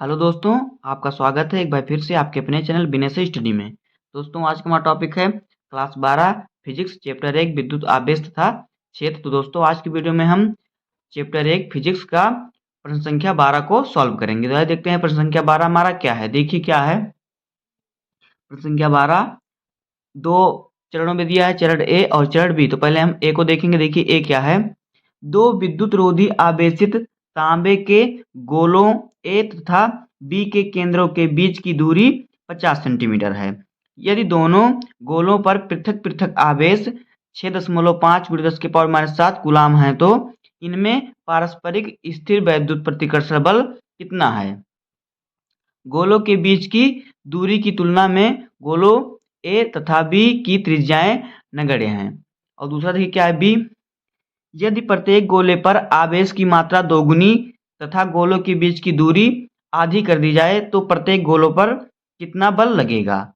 Hello दोस्तों, आपका स्वागत है एक बार फिर से आपके अपने चैनल बिनेश स्टडी में। दोस्तों, आज का हमारा टॉपिक है क्लास 12 फिजिक्स चैप्टर 1 विद्युत आवेश तथा क्षेत्र। तो दोस्तों, आज की वीडियो में हम चैप्टर 1 फिजिक्स का प्रश्न संख्या 12 को सॉल्व करेंगे। तो आइए देखते हैं प्रश्न संख्या 12 हमारा क्या है। देखिए क्या है प्रश्न संख्या 12। दो चरणों में दिया है, चरण ए और चरण बी। तो पहले हम ए को देखेंगे। देखिए ए क्या है। दो विद्युत रोधी आवेशित तांबे के गोलों ए तथा बी के केंद्रों के बीच की दूरी 50 सेंटीमीटर है। यदि दोनों गोलों पर पृथक पृथक आवेश 6.5 × 10⁻⁷ कूलाम है, तो इनमें पारस्परिक स्थिर वैद्युत प्रतिकर्षण बल कितना है। गोलों के बीच की दूरी की तुलना में गोलों ए तथा बी की त्रिज्याएं नगण्य हैं। और दूसरा देखिए क्या है बी। यदि प्रत्येक गोले पर आवेश की मात्रा दोगुनी तथा गोलों के बीच की दूरी आधी कर दी जाए तो प्रत्येक गोलों पर कितना बल लगेगा।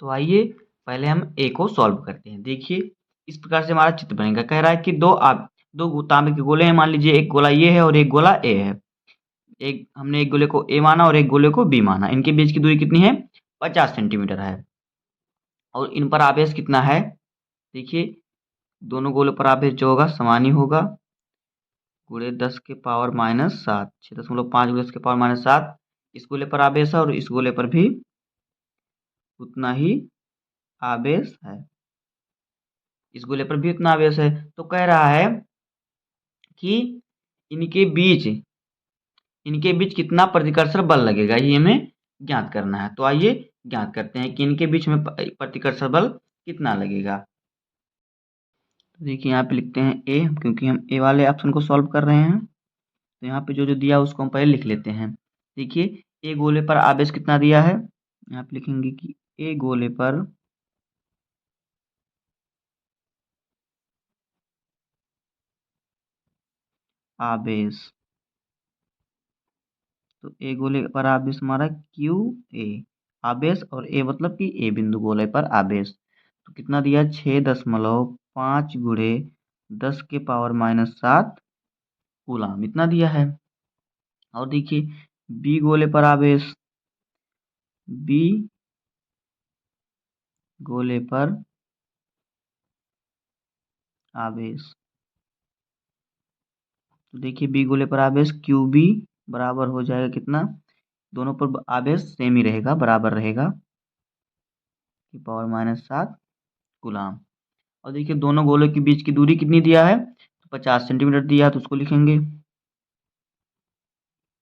तो आइए पहले हम ए को सॉल्व करते हैं। देखिए इस प्रकार से हमारा चित्र बनेगा। कह रहा है कि दो तांबे के गोले हैं। मान लीजिए एक गोला ये है और एक गोला ए है। हमने एक गोले को ए माना और एक गोले को बी माना। इनके बीच की दूरी कितनी है, 50 सेंटीमीटर है। और इन पर आवेश कितना है। देखिए दोनों गोलों पर आवेश जो होगा समान ही होगा, गुणे 10⁻⁷ 6.5 × 10⁻⁷। इस गोले पर आवेश है और इस गोले पर भी उतना ही आवेश है। इस गोले पर भी उतना आवेश है। तो कह रहा है कि इनके बीच कितना प्रतिकर्षण बल लगेगा, ये हमें ज्ञात करना है। तो आइए ज्ञात करते हैं कि इनके बीच में प्रतिकर्षण बल कितना लगेगा। तो देखिए यहाँ पे लिखते हैं ए, क्योंकि हम ए वाले ऑप्शन को सॉल्व कर रहे हैं। तो यहाँ पे जो जो दिया उसको हम पहले लिख लेते हैं। देखिए ए गोले पर आवेश कितना दिया है। यहाँ पे लिखेंगे कि ए गोले पर आवेश, तो ए गोले पर आवेश हमारा क्यू ए आवेश, और ए मतलब कि ए बिंदु गोले पर आवेश। तो कितना दिया 6.5 × 10⁻⁷ कूलाम, इतना दिया है। और देखिए बी गोले पर आवेश, बी गोले पर आवेश, तो देखिए बी गोले पर आवेश क्यू बी बराबर हो जाएगा कितना, दोनों पर आवेश सेम ही रहेगा, बराबर रहेगा, (7 कूलाम। और देखिए दोनों गोलों के बीच की दूरी कितनी दिया है, तो 50 सेंटीमीटर दिया है। तो उसको लिखेंगे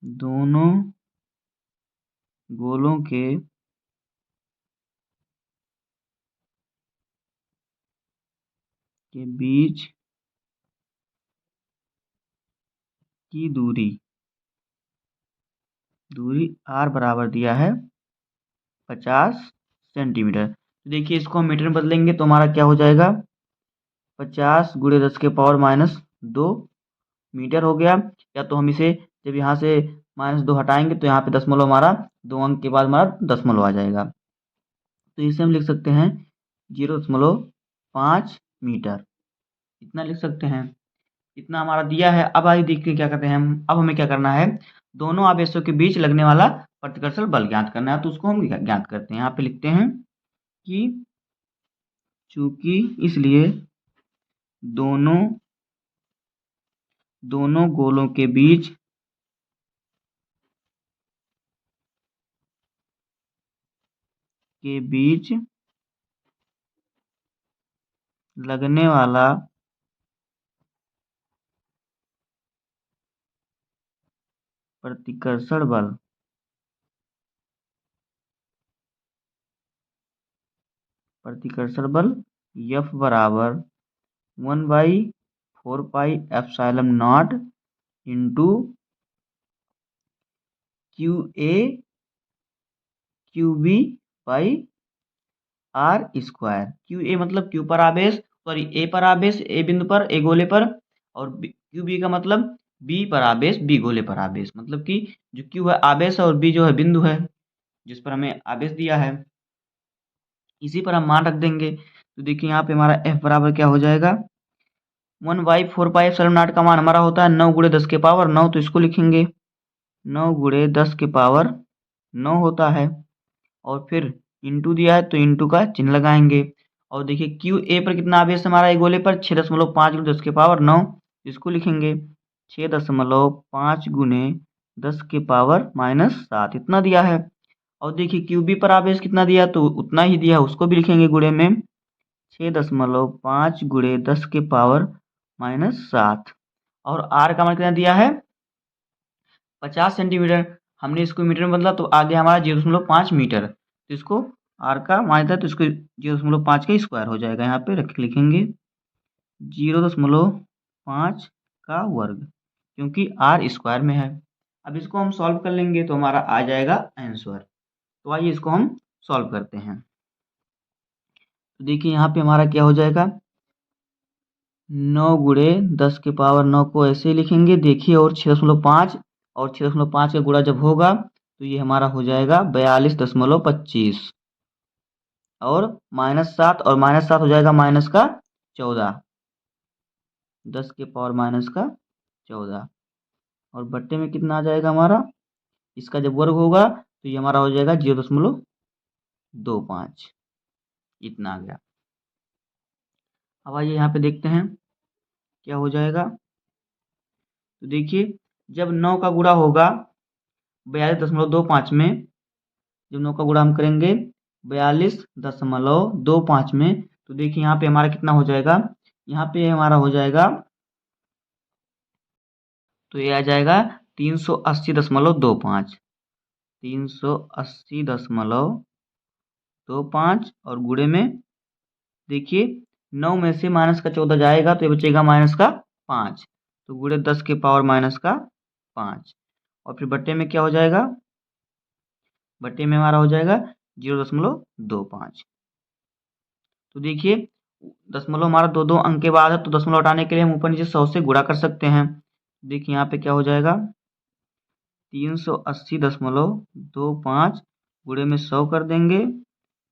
दोनों गोलों के बीच की दूरी आर बराबर दिया है 50 सेंटीमीटर। तो देखिए इसको हम मीटर में बदलेंगे तो हमारा क्या हो जाएगा, 50 × 10⁻²मीटर हो गया। या तो हम इसे जब यहाँ से -2 हटाएंगे तो यहाँ पे दशमलव, हमारा 2 अंक के बाद हमारा दशमलव आ जाएगा। तो इसे हम लिख सकते हैं 0.5 मीटर, इतना लिख सकते हैं। इतना हमारा दिया है। अब आइए देखिए क्या करते हैं हम। अब हमें क्या करना है, दोनों आवेशों के बीच लगने वाला प्रतिकर्षण बल ज्ञात करना है। तो उसको हम ज्ञात करते हैं। यहाँ पे लिखते हैं कि चूंकि इसलिए दोनों गोलों के बीच लगने वाला प्रतिकर्षण बल F बराबर 1/4πε0 into QA QB by R square. QA मतलब Q पर आवेश, सॉरी A पर आवेश, A बिंदु पर, A गोले पर, और QB का मतलब B पर आवेश, B गोले पर आवेश। मतलब कि जो Q है आवेश है और B जो है बिंदु है जिस पर हमें आवेश दिया है, इसी पर हम मान रख देंगे। तो देखिए यहाँ पे हमारा F बराबर क्या हो जाएगा, 1/4πε0 का मान हमारा होता है 9 × 10⁻⁹। तो इसको लिखेंगे 9 गुणे 10 के पावर 9 होता है। और फिर इंटू दिया है तो इंटू का चिन्ह लगाएंगे। और देखिए क्यू ए पर कितना आवेश हमारा ये गोले पर 6.5 गुणे 10 के पावर 9, इसको लिखेंगे 6.5 गुणे 10 के पावर -7 इतना दिया है। और देखिए क्यू बी पर आवेश कितना दिया तो उतना ही दिया है, उसको भी लिखेंगे गुणे में 6.5 गुणे 10 के पावर -7। और आर का मान कितना दिया है 50 सेंटीमीटर। हमने इसको मीटर में बदला तो आगे हमारा 0.5 मीटर, तो इसको आर का मान था तो इसको 0.5 का स्क्वायर हो जाएगा। यहाँ पे रख लिखेंगे 0.5 का वर्ग, क्योंकि आर स्क्वायर में है। अब इसको हम सॉल्व कर लेंगे तो हमारा आ जाएगा आंसर। तो आइए इसको हम सॉल्व करते हैं। तो देखिए यहाँ पे हमारा क्या हो जाएगा 9 गुणे 10 के पावर 9 को ऐसे ही लिखेंगे देखिए, और 6.5 और 6.5 का गुणा जब होगा तो ये हमारा हो जाएगा 42.25 और -7 और -7 हो जाएगा माइनस का 14, 10 के पावर माइनस का 14 और बट्टे में कितना आ जाएगा हमारा, इसका जब वर्ग होगा तो ये हमारा हो जाएगा 0.25 इतना आ गया। अब आइए यहाँ पे देखते हैं क्या हो जाएगा। तो देखिए जब 9 का गुणा होगा 42.25 में, जब 9 का गुणा हम करेंगे 42.25 में, तो देखिए यहाँ पे हमारा कितना हो जाएगा, यहाँ पे हमारा हो जाएगा तो ये आ जाएगा 380.25, 380.25 और गुणे में देखिए 9 में से माइनस का 14 जाएगा तो ये बचेगा माइनस का 5, तो गुणे 10 के पावर माइनस का 5 और फिर बट्टे में क्या हो जाएगा, बट्टे में हमारा हो जाएगा 0.25। तो देखिए दशमलव हमारा दो अंक के बाद है तो दशमलव हटाने के लिए हम ऊपर नीचे 100 से गुणा कर सकते हैं। देखिए यहाँ पे क्या हो जाएगा 380.25 गुणे में 100 कर देंगे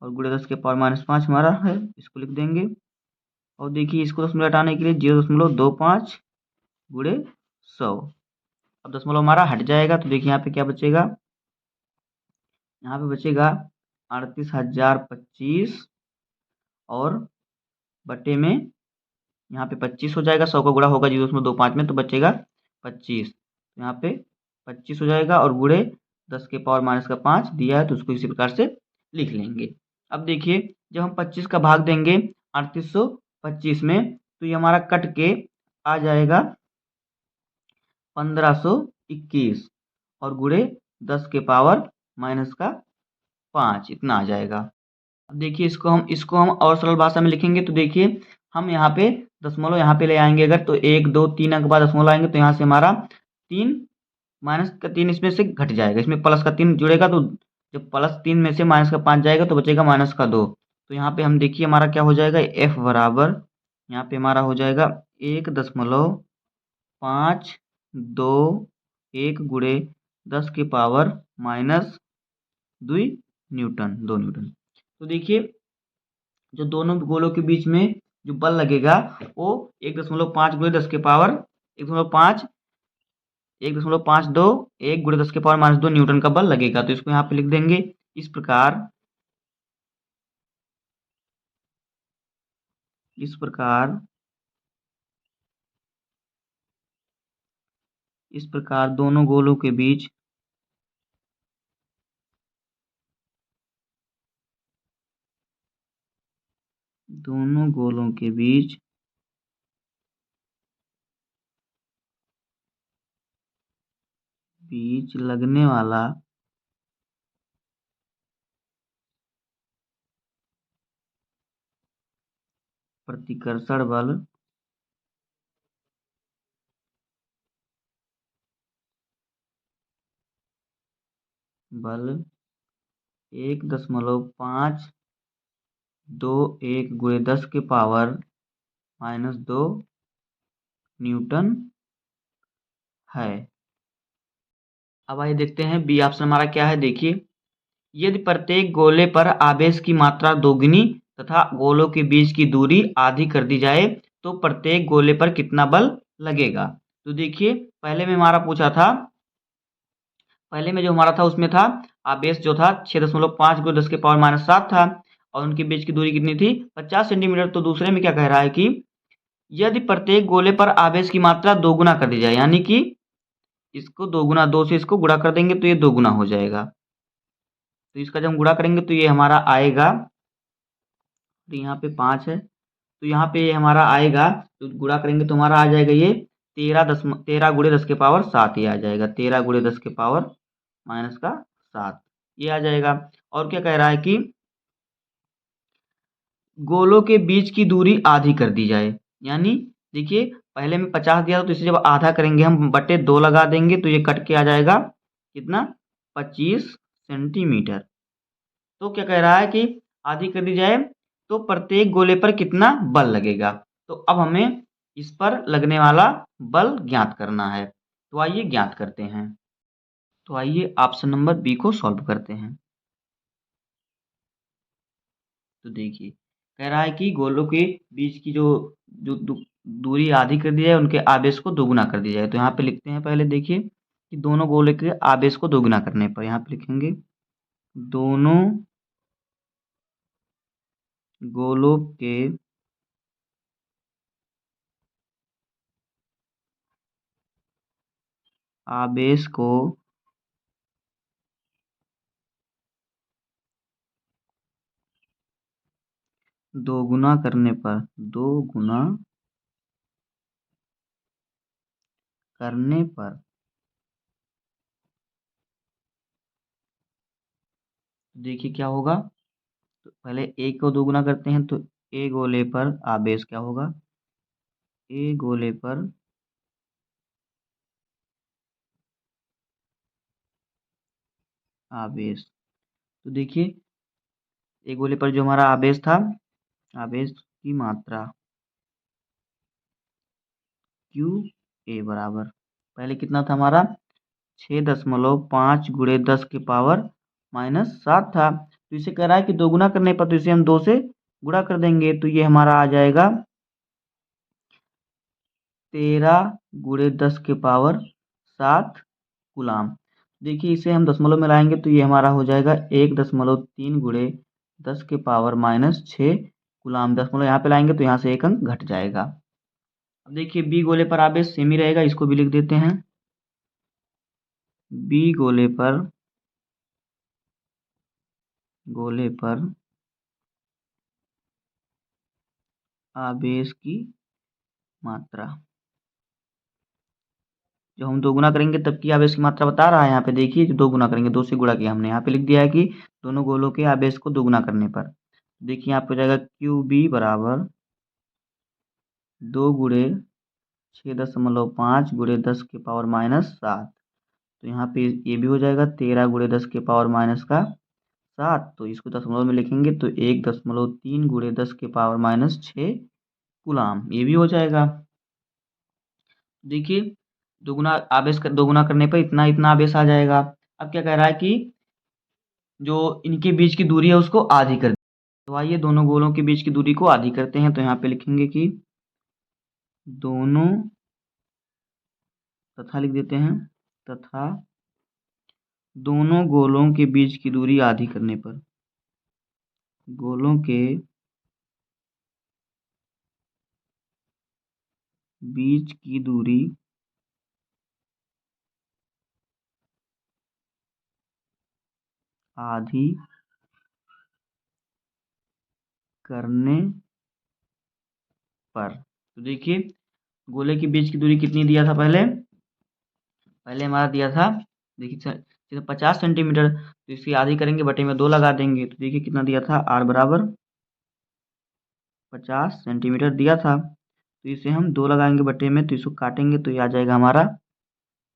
और गुणे 10 के पावर -5 हमारा है, इसको लिख देंगे। और देखिए इसको दशमलव हटाने के लिए 0.25 गुणे 100, अब दशमलव हमारा हट जाएगा तो देखिए यहाँ पे क्या बचेगा, यहाँ पे बचेगा 38,025 और बटे में यहाँ पे 25 हो जाएगा, 100 का गुणा होगा 0.25 में तो बचेगा 25, यहाँ पे 25 हो जाएगा और गुणे 10 के पावर माइनस का 5 दिया है तो उसको इसी प्रकार से लिख लेंगे। अब देखिए जब हम 25 का भाग देंगे 3825 में तो ये हमारा कट के आ जाएगा 1521 और गुणे 10 के पावर माइनस का 5 इतना आ जाएगा। अब देखिए इसको हम और सरल भाषा में लिखेंगे तो देखिए हम यहाँ पे दशमलव यहाँ पे ले आएंगे, अगर तो 1 2 3 अंक बाद दशमलव आएंगे तो यहाँ से हमारा 3 माइनस का 3 इसमें से घट जाएगा, इसमें प्लस का 3 जुड़ेगा तो जब प्लस 3 में से माइनस का 5 जाएगा तो बचेगा माइनस का 2। तो यहाँ पे हम देखिए हमारा क्या हो जाएगा f बराबर यहाँ पे हमारा हो जाएगा 1.521 गुणे 10 के पावर -2 न्यूटन, 2 न्यूटन। तो देखिए जो दोनों गोलों के बीच में जो बल लगेगा वो 1.5 गुणे 10 के पावर 1.5 1.52 1 गुणे 10 के पावर -2 न्यूटन का बल लगेगा। तो इसको यहाँ पे लिख देंगे इस प्रकार, इस प्रकार दोनों गोलों के बीच लगने वाला प्रतिकर्षण बल बल 1.521 गुणे 10 के पावर -2 न्यूटन है। अब आइए देखते हैं बी ऑप्शन हमारा क्या है। देखिए यदि प्रत्येक गोले पर आवेश की मात्रा दोगुनी तथा गोलों के बीच की दूरी आधी कर दी जाए तो प्रत्येक गोले पर कितना बल लगेगा। तो देखिए पहले में हमारा पूछा था पहले में जो हमारा था उसमें था आवेश जो था 6.5 × 10⁻⁷ था और उनके बीच की दूरी कितनी थी 50 सेंटीमीटर। तो दूसरे में क्या कह रहा है कि यदि प्रत्येक गोले पर आवेश की मात्रा दोगुना कर दी जाए, यानी कि इसको दोगुना, 2 से इसको गुणा कर देंगे तो ये दोगुना हो जाएगा। तो इसका जब हम गुणा करेंगे तो ये हमारा आएगा, तो यहाँ पे 5 है तो यहाँ पे ये हमारा आएगा, तो गुणा करेंगे तो हमारा आ जाएगा ये 13 × 10⁻7 ये आ जाएगा, 13 × 10⁻⁷ ये आ जाएगा। और क्या कह रहा है कि गोलों के बीच की दूरी आधी कर दी जाए, यानी देखिए पहले में 50 दिया था तो इसे जब आधा करेंगे हम बटे 2 लगा देंगे तो ये कट के आ जाएगा कितना 25 सेंटीमीटर। तो क्या कह रहा है कि आधी कर दी जाए तो प्रत्येक गोले पर कितना बल लगेगा। तो अब हमें इस पर लगने वाला बल ज्ञात करना है, तो आइए ज्ञात करते हैं। तो आइए ऑप्शन नंबर बी को सॉल्व करते हैं। तो देखिए कह रहा है कि गोलों के बीच की जो दूरी आधी कर दी जाए, उनके आवेश को दोगुना कर दिया जाए। तो यहाँ पे लिखते हैं, पहले देखिए कि दोनों गोले के आवेश को दोगुना करने पर यहाँ पे लिखेंगे दोनों गोलों के आवेश को दोगुना करने पर देखिए क्या होगा। तो पहले ए को दोगुना करते हैं तो ए गोले पर आवेश क्या होगा, ए गोले पर आवेश। तो देखिए ए गोले पर जो हमारा आवेश था, आवेश की मात्रा क्यू ए बराबर पहले कितना था हमारा 6.5 × 10⁻⁷ था। तो इसे कह रहा है कि दोगुना करने पर, तो इसे हम 2 से गुणा कर देंगे तो ये हमारा आ जाएगा 13 × 10⁷ कूलाम। देखिए इसे हम दशमलव में लाएंगे तो ये हमारा हो जाएगा 1.3 × 10⁻⁶ कूलाम। दशमलव यहाँ पे लाएंगे तो यहाँ से एक अंक घट जाएगा। अब देखिए बी गोले पर आवेश सेम ही रहेगा, इसको भी लिख देते हैं। बी गोले पर आवेश की मात्रा, जो हम दोगुना करेंगे तब की आवेश की मात्रा बता रहा है। यहाँ पे देखिए जो 2 गुना करेंगे, 2 से गुणा किया हमने, यहाँ पे लिख दिया है कि दोनों गोलों के आवेश को दोगुना करने पर। देखिए यहाँ पे हो जाएगा क्यू बी बराबर 2 × 6.5 × 10⁻⁷। तो यहाँ पे ये भी हो जाएगा 13 × 10⁻⁷। तो इसको दशमलव में लिखेंगे तो 1.3 × 10⁻⁶ कूलाम, ये भी हो जाएगा। देखिए दोगुना करने पर इतना इतना आवेश आ जाएगा। अब क्या कह रहा है कि जो इनके बीच की दूरी है उसको आधी कर, तो आइए दोनों गोलों के बीच की दूरी को आधी करते हैं। तो यहाँ पे लिखेंगे कि दोनों, तथा लिख देते हैं, तथा दोनों गोलों के बीच की दूरी आधी करने पर गोलों के बीच की दूरी आधी करने पर। तो देखिए गोले के बीच की दूरी कितनी दिया था, पहले हमारा दिया था, देखिए 50 सेंटीमीटर। तो इसकी आधी करेंगे, बटे में 2 लगा देंगे तो देखिए कितना दिया था, आर बराबर 50 सेंटीमीटर दिया था। तो इसे हम 2 लगाएंगे बटे में, तो इसको काटेंगे तो ये आ जाएगा हमारा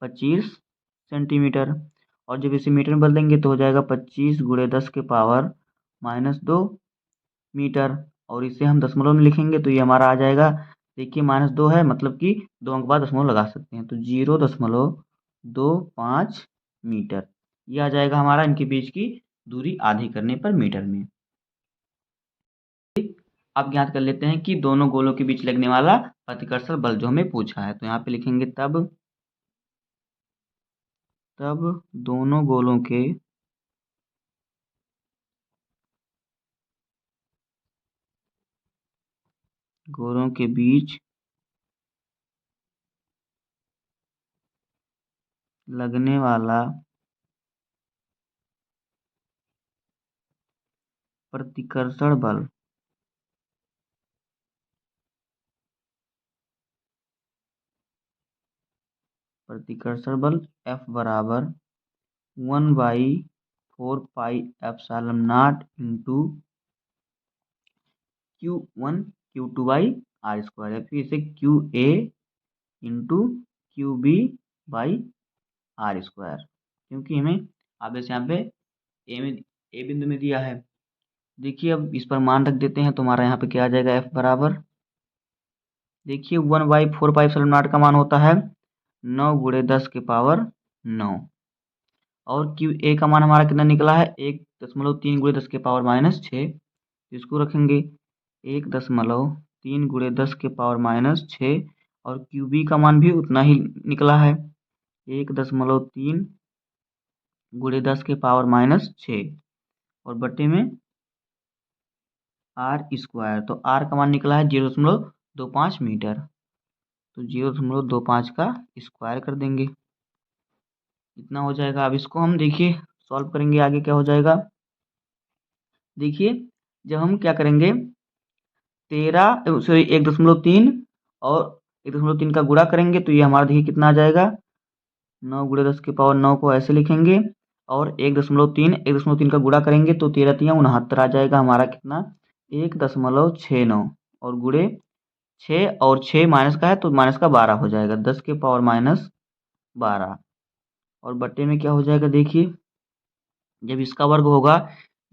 25 सेंटीमीटर। और जब इसे मीटर में बदल देंगे तो हो जाएगा 25 × 10⁻⁻2 मीटर। और इसे हम दशमलव में लिखेंगे तो ये हमारा आ जाएगा, देखिए -2 है, मतलब कि 2 अंक बाद दशमलव लगा सकते हैं, तो 0.25 मीटर ये आ जाएगा हमारा इनके बीच की दूरी आधी करने पर मीटर में। अब ज्ञात कर लेते हैं कि दोनों गोलों के बीच लगने वाला प्रतिकर्षण बल जो हमें पूछा है। तो यहाँ पे लिखेंगे तब तब दोनों गोलों के बीच लगने वाला प्रतिकर्षण बल F बराबर 1/4 pi epsilon naught into Q1 Q2 by R square, या फिर इसे QA into QB by R square, क्योंकि हमें आवेश यहाँ पे ए बिंदु में दिया है। देखिए अब इस पर मान रख देते हैं तो हमारा यहाँ पे क्या आ जाएगा, F बराबर, देखिए 1/4 पाई एप्सिलॉन नॉट का मान होता है 9 × 10⁻9, और QA का मान हमारा कितना निकला है 1.3 × 10⁻6। इसको रखेंगे 1.3 × 10⁻6, और QB का मान भी उतना ही निकला है 1.3 × 10⁻6, और बटे में आर स्क्वायर, तो आर का मान निकला है 0.25 मीटर, तो 0.25 का स्क्वायर कर देंगे, इतना हो जाएगा। अब इसको हम देखिए सॉल्व करेंगे, आगे क्या हो जाएगा। देखिए जब हम क्या करेंगे 1.3 और 1.3 का गुणा करेंगे तो ये हमारा देखिए कितना आ जाएगा, 9 × 10⁻9 को ऐसे लिखेंगे, और 1.3 का गुणा करेंगे तो 13×3 = 69 आ जाएगा हमारा कितना 1.69, और गुणे 6 और 6 माइनस का है तो माइनस का 12 हो जाएगा 10⁻12, और बट्टे में क्या हो जाएगा, देखिए जब इसका वर्ग होगा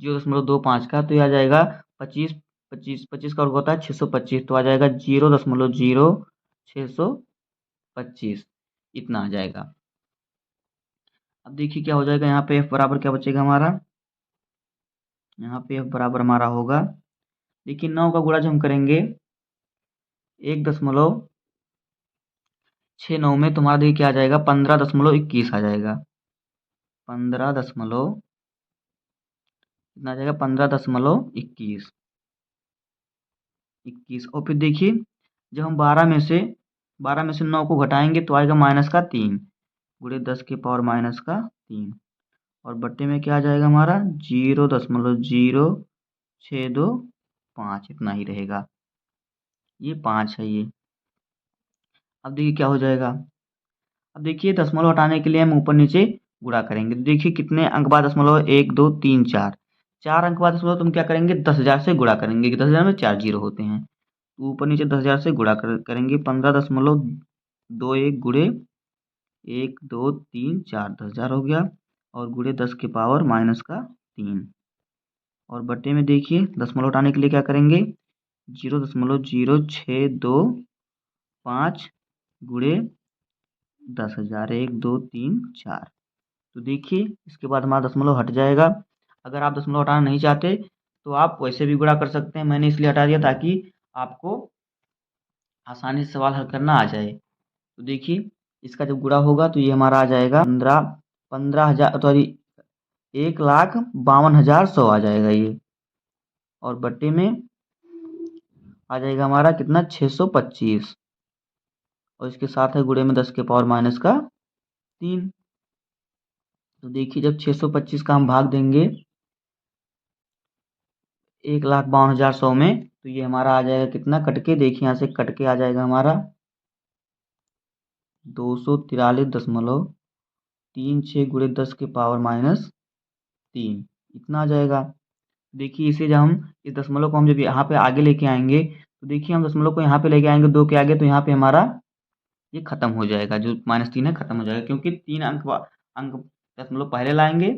0.25 का तो यह आ जाएगा 25, 25 का वर्ग होता है 625, तो आ जाएगा 0.0625, इतना आ जाएगा। अब देखिए क्या हो जाएगा, यहाँ पे F बराबर क्या बचेगा हमारा, यहाँ पे F बराबर हमारा होगा, देखिए 9 का गुणा जब हम करेंगे 1.69 में, तुम्हारा देखिए क्या आ जाएगा 15.21 आ जाएगा, 15 दशमलव कितना आ जाएगा 15.21, और फिर देखिए जब हम 12 में से 9 को घटाएंगे तो आएगा -3 × 10⁻3, और बट्टे में क्या आ जाएगा हमारा 0.0625, इतना ही रहेगा, ये 5 है ये। अब देखिए क्या हो जाएगा, अब देखिए दशमलव हटाने के लिए हम ऊपर नीचे गुणा करेंगे, तो देखिए कितने अंक बाद दशमलव, 1 2 3 4, 4 अंक बाद दशमलव, तुम क्या करेंगे 10,000 से गुणा करेंगे कि 10,000 में 4 जीरो होते हैं, तो ऊपर नीचे 10,000 से गुणा करेंगे 15.21 गुणे 1 2 3 4, 10,000 हो गया, और गुणे 10⁻³ और बट्टे में देखिए दशमलव हटाने के लिए क्या करेंगे 0.0625 गुणे 10,000, 1 2 3 4, तो देखिए इसके बाद हमारा दशमलव हट जाएगा। अगर आप दशमलव हटाना नहीं चाहते तो आप वैसे भी गुणा कर सकते हैं, मैंने इसलिए हटा दिया ताकि आपको आसानी से सवाल हल करना आ जाए। तो देखिए इसका जब गुणा होगा तो ये हमारा आ जाएगा 15,000, सॉरी 1,52,100 आ जाएगा ये, और बट्टे में आ जाएगा हमारा कितना 625, और इसके साथ है गुणे में 10⁻³ तो देखिए जब 625 का हम भाग देंगे 1,52,100 में तो ये हमारा आ जाएगा कितना, कटके देखिए यहाँ से कटके आ जाएगा हमारा 243.36 गुणे 10⁻³ इतना आ जाएगा। देखिए इसे जब हम इस दशमलव को हम जब यहाँ पे आगे लेके आएंगे तो देखिए हम दशमलव को यहाँ पे लेके आएंगे 2 के आगे, तो यहाँ पे हमारा ये खत्म हो जाएगा, जो -3 है खत्म हो जाएगा, क्योंकि 3 अंक दशमलव पहले लाएंगे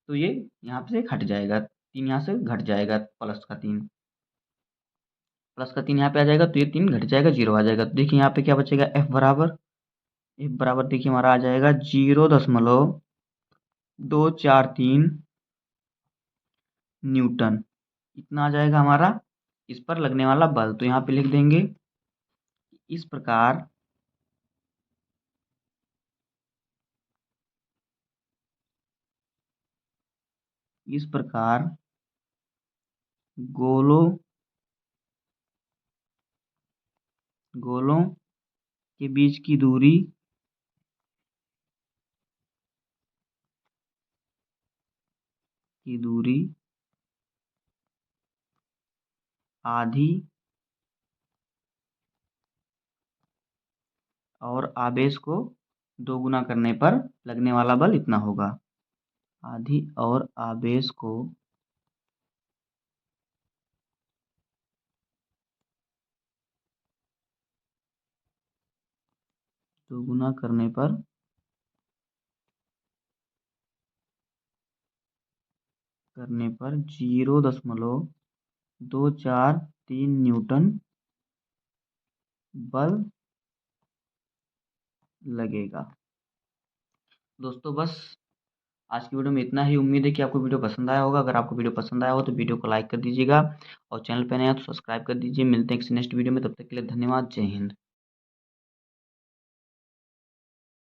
तो ये यहाँ से हट जाएगा, 3 यहाँ से घट जाएगा, प्लस का 3 यहाँ पे आ जाएगा तो ये 3 घट जाएगा, 0 आ जाएगा, तो देखिए यहाँ पे क्या बचेगा F बराबर देखिए हमारा आ जाएगा 0.243 न्यूटन, इतना आ जाएगा हमारा इस पर लगने वाला बल। तो यहाँ पे लिख देंगे इस प्रकार इस प्रकार गोलों के बीच की दूरी आधी और आवेश को दोगुना करने पर लगने वाला बल इतना होगा। आधी और आवेश को दोगुना करने पर 0.243 न्यूटन बल लगेगा। दोस्तों बस आज की वीडियो में इतना ही। उम्मीद है कि आपको वीडियो पसंद आया होगा। अगर आपको वीडियो पसंद आया हो तो वीडियो को लाइक कर दीजिएगा और चैनल पर नया तो सब्सक्राइब कर दीजिए। मिलते हैं किसी नेक्स्ट वीडियो में, तब तक के लिए धन्यवाद। जय हिंद।